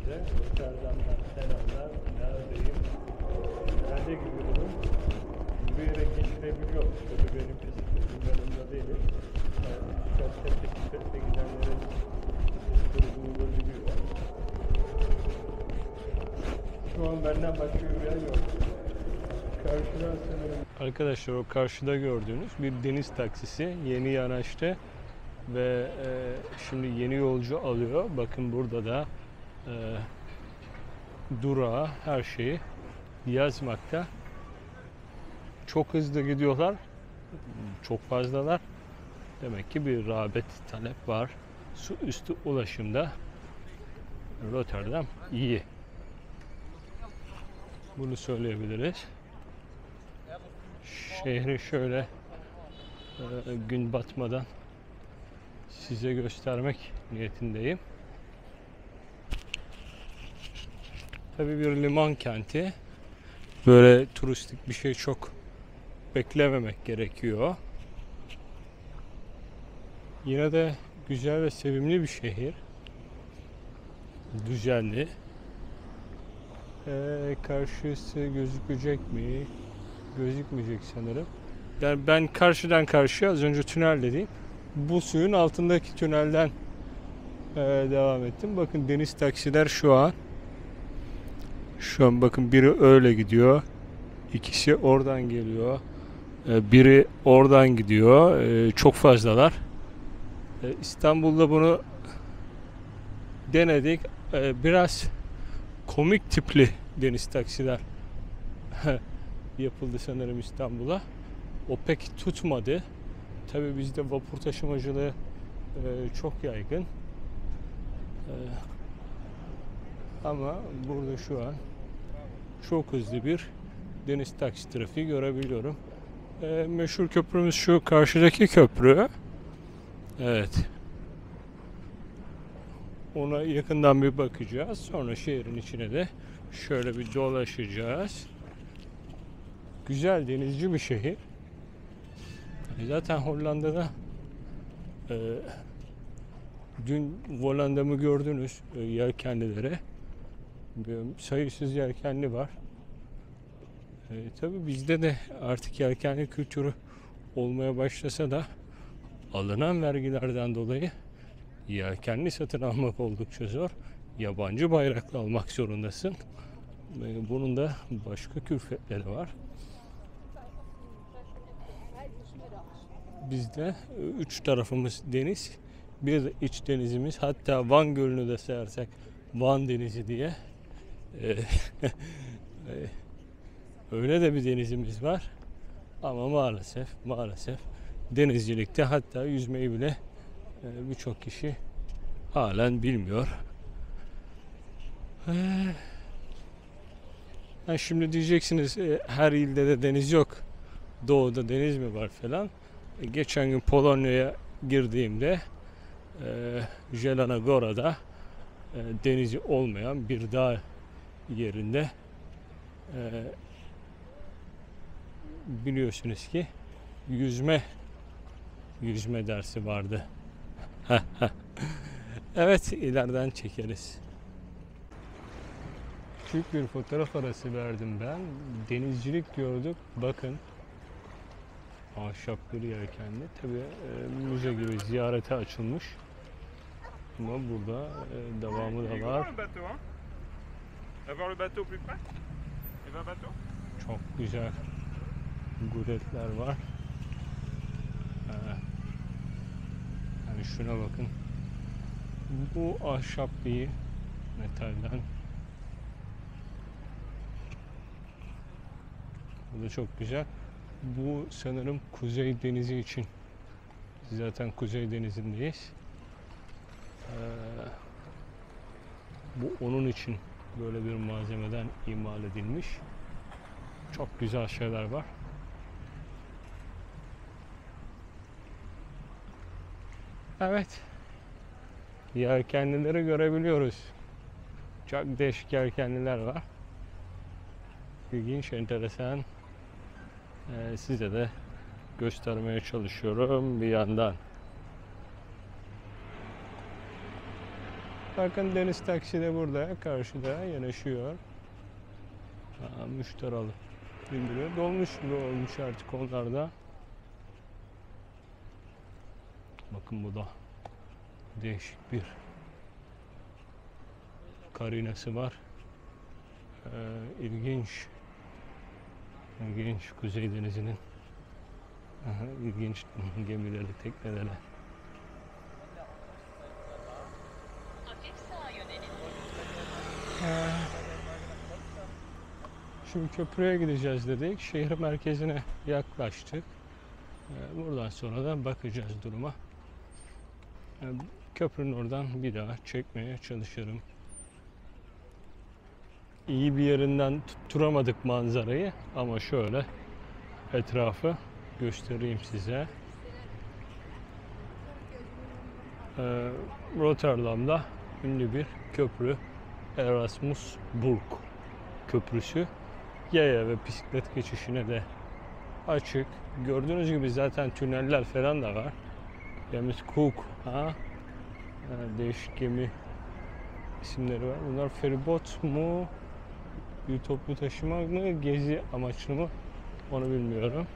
herkese. Rotterdam'dan selamlar. Neredeyim? Nerede gidiyorum? Yürüyerek geçirebiliyorum. Tabii benim bisikletim yanımda değil. Bisikletle gidenlerin durumunu biliyor. Şu an benden başka yürüyen yok. Karşıdan sanırım. Arkadaşlar, o karşıda gördüğünüz bir deniz taksisi yeni yanaştı ve şimdi yeni yolcu alıyor. Bakın burada da durağı, her şeyi yazmakta. Çok hızlı gidiyorlar. Çok fazlalar. Demek ki bir rağbet, talep var. Su üstü ulaşımda Rotterdam iyi. Bunu söyleyebiliriz. Şehri şöyle gün batmadan size göstermek niyetindeyim. Tabii bir liman kenti. Böyle turistik bir şey çok beklememek gerekiyor. Yine de güzel ve sevimli bir şehir. Düzenli. Karşısı gözükecek mi? Gözükmeyecek sanırım. Yani ben karşıdan karşıya az önce tünel dediğim bu suyun altındaki tünelden devam ettim. Bakın deniz taksiler şu an bakın biri öyle gidiyor. İkisi oradan geliyor. Biri oradan gidiyor. Çok fazlalar. İstanbul'da bunu denedik. Biraz komik tipli deniz taksiler yapıldı sanırım İstanbul'a. O pek tutmadı. Tabii bizde vapur taşımacılığı çok yaygın. Ama burada şu an çok hızlı bir deniz taksi trafiği görebiliyorum. Meşhur köprümüz şu karşıdaki köprü. Evet. Ona yakından bir bakacağız. Sonra şehrin içine de şöyle bir dolaşacağız. Güzel, denizci bir şehir. Zaten Hollanda'da dün Hollanda'mı gördünüz, yelkenlilere. Sayısız yelkenli var. Tabii bizde de artık yelkenli kültürü olmaya başlasa da alınan vergilerden dolayı yelkenli satın almak oldukça zor. Yabancı bayraklı almak zorundasın. Bunun da başka külfetleri var. Bizde 3 tarafımız deniz, bir de iç denizimiz, hatta Van Gölü'nü de sayarsak Van Denizi diye öyle de bir denizimiz var. Ama maalesef denizcilikte, hatta yüzmeyi bile birçok kişi halen bilmiyor. Şimdi diyeceksiniz her ilde de deniz yok. Doğuda deniz mi var falan. Geçen gün Polonya'ya girdiğimde Zielona Góra'da denizi olmayan bir dağ yerinde biliyorsunuz ki yüzme dersi vardı. Evet, ileriden çekeriz. Küçük bir fotoğraf arası verdim ben. Denizcilik gördük. Bakın. Ahşap bir yelkenli. Tabii müze gibi ziyarete açılmış. Ama burada devamı da var. Çok güzel guletler var. Yani şuna bakın. Bu ahşap değil, metalden. Bu da çok güzel. Bu sanırım Kuzey Denizi için. Zaten Kuzey Denizi'ndeyiz. Bu onun için böyle bir malzemeden imal edilmiş. Çok güzel şeyler var. Evet. Yelkenlileri görebiliyoruz. Çok değişik yelkenliler var. İlginç, enteresan. Size de göstermeye çalışıyorum bir yandan. Bakın deniz taksi de burada karşıda yanaşıyor. Müşteri alıp bindiriyor. Dolmuş gibi olmuş artık onlar da. Bakın bu da değişik bir karinası var. İlginç. İlginç Kuzey Denizi'nin ilginç gemileri, tekneleri. Şimdi köprüye gideceğiz dedik. Şehir merkezine yaklaştık. Buradan sonra da bakacağız duruma. Köprünün oradan bir daha çekmeye çalışırım. İyi bir yerinden tutturamadık manzarayı ama şöyle etrafı göstereyim size. Rotterdam'da ünlü bir köprü, Erasmusbrug Köprüsü. Yaya ve bisiklet geçişine de açık. Gördüğünüz gibi zaten tüneller falan da var. James Cook, değişik gemi isimleri var. Bunlar feribot mu, bir toplu taşıma mı, gezi amaçlı mı onu bilmiyorum.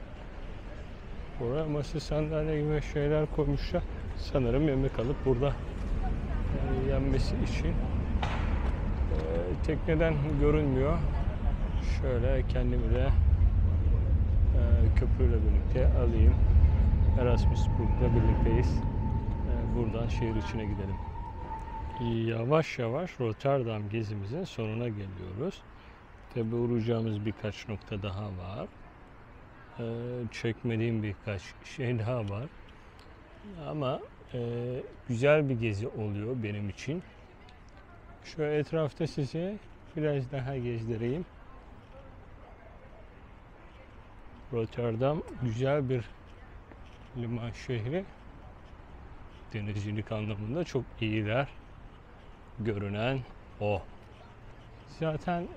Oraya masa, sandalye gibi şeyler koymuşlar. Sanırım yemek alıp burada yenmesi için. Tekneden görünmüyor. Şöyle kendimi de köprüyle birlikte alayım. Erasmusbrug'la birlikteyiz. Buradan şehir içine gidelim. Yavaş yavaş Rotterdam gezimizin sonuna geliyoruz. Tabi uğrayacağımız birkaç nokta daha var. Çekmediğim birkaç şey daha var. Ama güzel bir gezi oluyor benim için. Şöyle etrafta size biraz daha gezdireyim. Rotterdam güzel bir liman şehri. Denizcilik anlamında çok iyiler. Görünen o. Zaten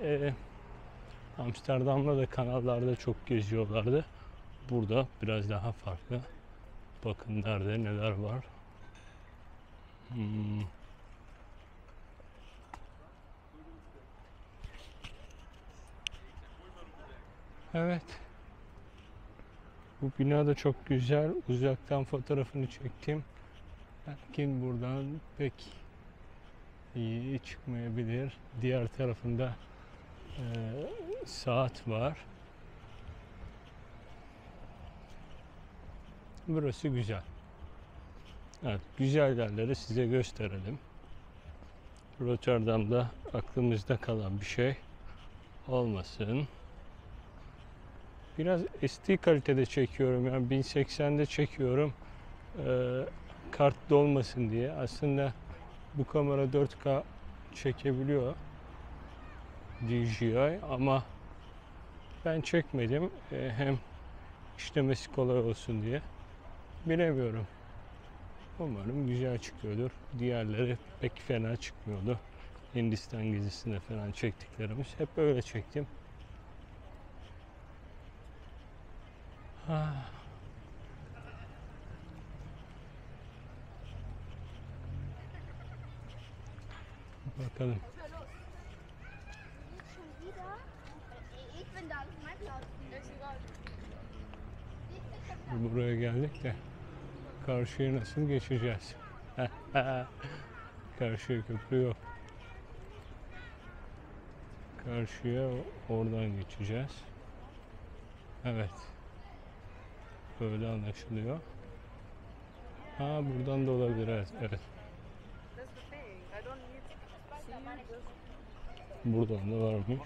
Amsterdam'da da kanallarda çok geziyorlardı. Burada biraz daha farklı. Bakın nerede neler var. Evet. Bu bina da çok güzel. Uzaktan fotoğrafını çektim. Lakin buradan pek iyi çıkmayabilir. Diğer tarafında saat var. Burası güzel. Evet, güzel yerleri size gösterelim. Rotterdam'da aklımızda kalan bir şey olmasın. Biraz SD kalitede çekiyorum, yani 1080'de çekiyorum. Kart dolmasın diye. Aslında bu kamera 4K çekebiliyor. DJI ama ben çekmedim. Hem işlemesi kolay olsun diye. Bilemiyorum. Umarım güzel çıkıyordur. Diğerleri pek fena çıkmıyordu. Hindistan gezisinde falan çektiklerimiz hep öyle çektim. Bakalım. Buraya geldik de karşıya nasıl geçeceğiz? Karşıya köprü yok. Karşıya oradan geçeceğiz. Evet. Böyle anlaşılıyor. Buradan da olabilir. Evet. Buradan da varmış.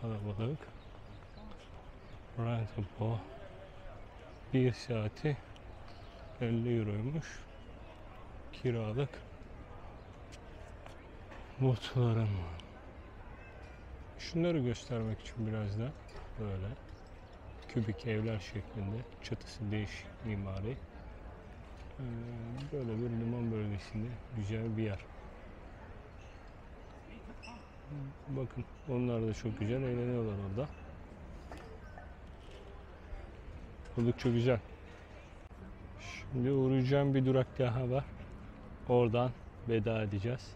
Kalabalık. Rentable. 1 saati 50 euroymuş. Kiralık. Botların. Şunları göstermek için biraz da böyle kübik evler şeklinde, çatısı değişik mimari. Böyle bir liman bölgesinde güzel bir yer. Bakın onlar da çok güzel eğleniyorlar orada. Oldukça güzel. Şimdi uğrayacağım bir durak daha var. Oradan veda edeceğiz.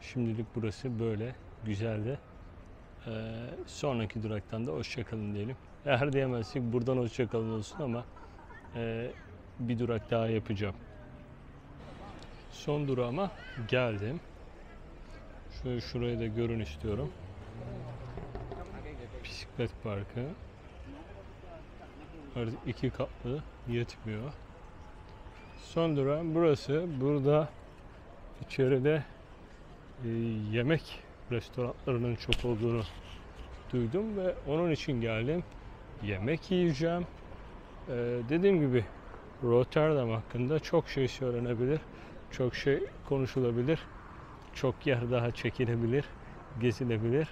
Şimdilik burası böyle güzeldi. Sonraki duraktan da hoşçakalın diyelim. Eğer diyemezsek buradan hoşçakalın olsun ama bir durak daha yapacağım. Son durağıma geldim. Şöyle şurayı da görün istiyorum. Bisiklet parkı. Artık 2 katlı yetmiyor. Son durağım burası. Burada içeride yemek restoranlarının çok olduğunu duydum ve onun için geldim. Yemek yiyeceğim. Dediğim gibi Rotterdam hakkında çok şey söylenebilir. Çok şey konuşulabilir. Çok yer daha çekilebilir, gezilebilir.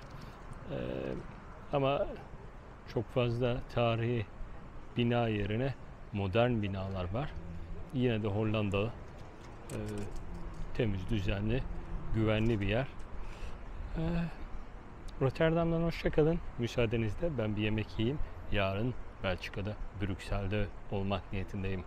Ama çok fazla tarihi bina yerine modern binalar var. Yine de Hollanda temiz, düzenli, güvenli bir yer. Rotterdam'dan hoşça kalın. Müsaadenizle ben bir yemek yiyeyim. Yarın Belçika'da, Brüksel'de olmak niyetindeyim.